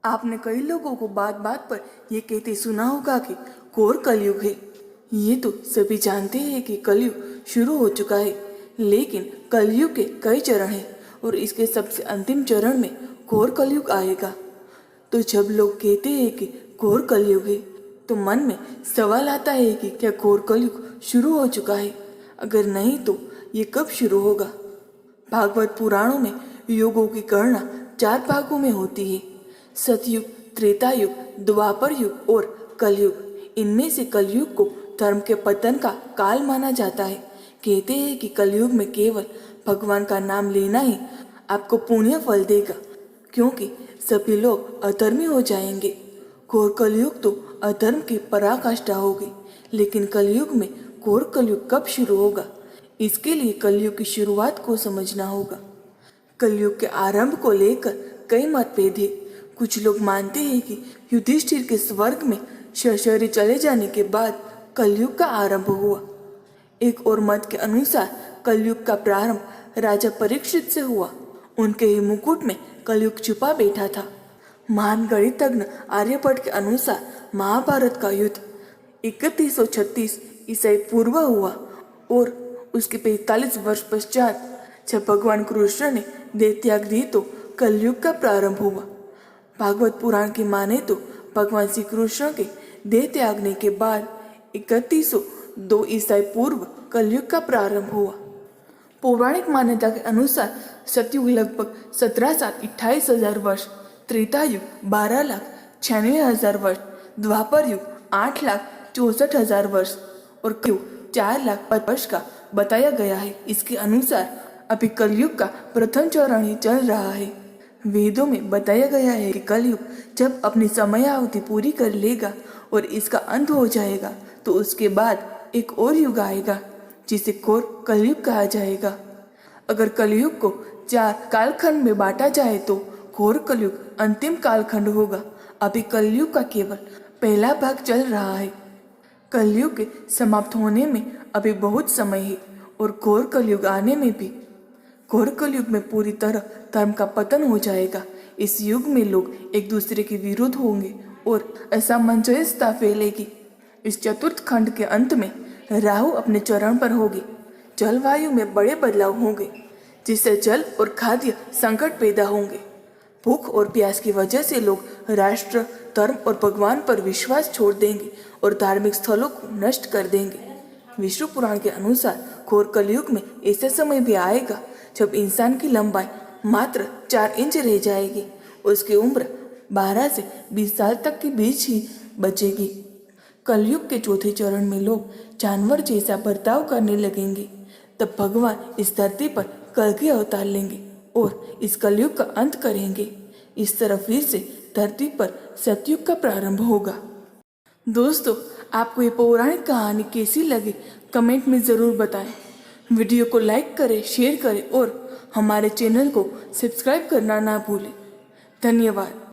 आपने कई लोगों को बात बात पर यह कहते सुना होगा कि घोर कलयुग है। ये तो सभी जानते हैं कि कलयुग शुरू हो चुका है, लेकिन कलयुग के कई चरण हैं और इसके सबसे अंतिम चरण में घोर कलयुग आएगा। तो जब लोग कहते हैं कि घोर कलयुग है, तो मन में सवाल आता है कि क्या घोर कलयुग शुरू हो चुका है? अगर नहीं तो ये कब शुरू होगा? भागवत पुराणों में युगों की गणना 4 भागों में होती है: सतयुग, त्रेता युग, द्वापर युग और कलयुग। इनमें से कलयुग को धर्म के पतन का काल माना जाता है। कहते हैं कि कलयुग में केवल भगवान का नाम लेना ही आपको पुण्य फल देगा, क्योंकि सभी लोग अधर्मी हो जाएंगे। घोर कलयुग तो अधर्म की पराकाष्ठा होगी, लेकिन कलयुग में घोर कलयुग कब शुरू होगा, इसके लिए कलयुग की शुरुआत को समझना होगा। कलयुग के आरंभ को लेकर कई मतभेद है। कुछ लोग मानते हैं कि युधिष्ठिर के स्वर्ग में शरीर चले जाने के बाद कलयुग का आरंभ हुआ। एक और मत के अनुसार कलयुग का प्रारंभ राजा परीक्षित से हुआ। उनके ही मुकुट में कलयुग छुपा बैठा था। महान गणितज्ञ आर्यभट्ट के अनुसार महाभारत का युद्ध 3136 ईसाई पूर्व हुआ और उसके 45 वर्ष पश्चात जब भगवान कृष्ण ने देह त्याग दी तो कलयुग का प्रारंभ हुआ। भागवत पुराण की माने तो भगवान श्री कृष्ण के देह त्यागने के बाद 3102 ईसाई पूर्व कलयुग का प्रारंभ हुआ। पौराणिक मान्यता के अनुसार सतयुग लगभग 17,28,000 वर्ष, त्रेता युग 12,96,000 वर्ष, द्वापर युग 8,64,000 वर्ष और कलयुग 4,00,000 वर्ष का बताया गया है। इसके अनुसार अभी कलयुग का प्रथम चरण ही चल रहा है। वेदों में बताया गया है कि कलयुग जब अपनी समयावधि पूरी कर लेगा और इसका अंत हो जाएगा तो उसके बाद एक और युग आएगा जिसे घोर कलयुग कहा जाएगा। अगर कलयुग को 4 कालखंड में बांटा जाए तो घोर कलयुग अंतिम कालखंड होगा। अभी कलयुग का केवल पहला भाग चल रहा है। कलयुग के समाप्त होने में अभी बहुत समय है और घोर कलयुग आने में भी। घोर कलयुग में पूरी तरह धर्म का पतन हो जाएगा। इस युग में लोग एक दूसरे के विरुद्ध होंगे और असमंजसता फैलेगी। इस चतुर्थ खंड के अंत में राहु अपने चरण पर होगी। जलवायु में बड़े बदलाव होंगे, जिससे जल और खाद्य संकट पैदा होंगे। भूख और प्यास की वजह से लोग राष्ट्र, धर्म और भगवान पर विश्वास छोड़ देंगे और धार्मिक स्थलों को नष्ट कर देंगे। विष्णु पुराण के अनुसार घोर कलयुग में ऐसा समय भी आएगा जब इंसान की लंबाई मात्र 4 इंच रह जाएगी। उसकी उम्र 12 से 20 साल तक के बीच ही बचेगी। कलयुग के चौथे चरण में लोग जानवर जैसा बर्ताव करने लगेंगे। तब भगवान इस धरती पर कल्कि अवतार लेंगे और इस कलयुग का अंत करेंगे। इस तरह फिर से धरती पर सतयुग का प्रारंभ होगा। दोस्तों, आपको ये पौराणिक कहानी कैसी लगी कमेंट में ज़रूर बताएं। वीडियो को लाइक करें, शेयर करें और हमारे चैनल को सब्सक्राइब करना ना भूलें। धन्यवाद।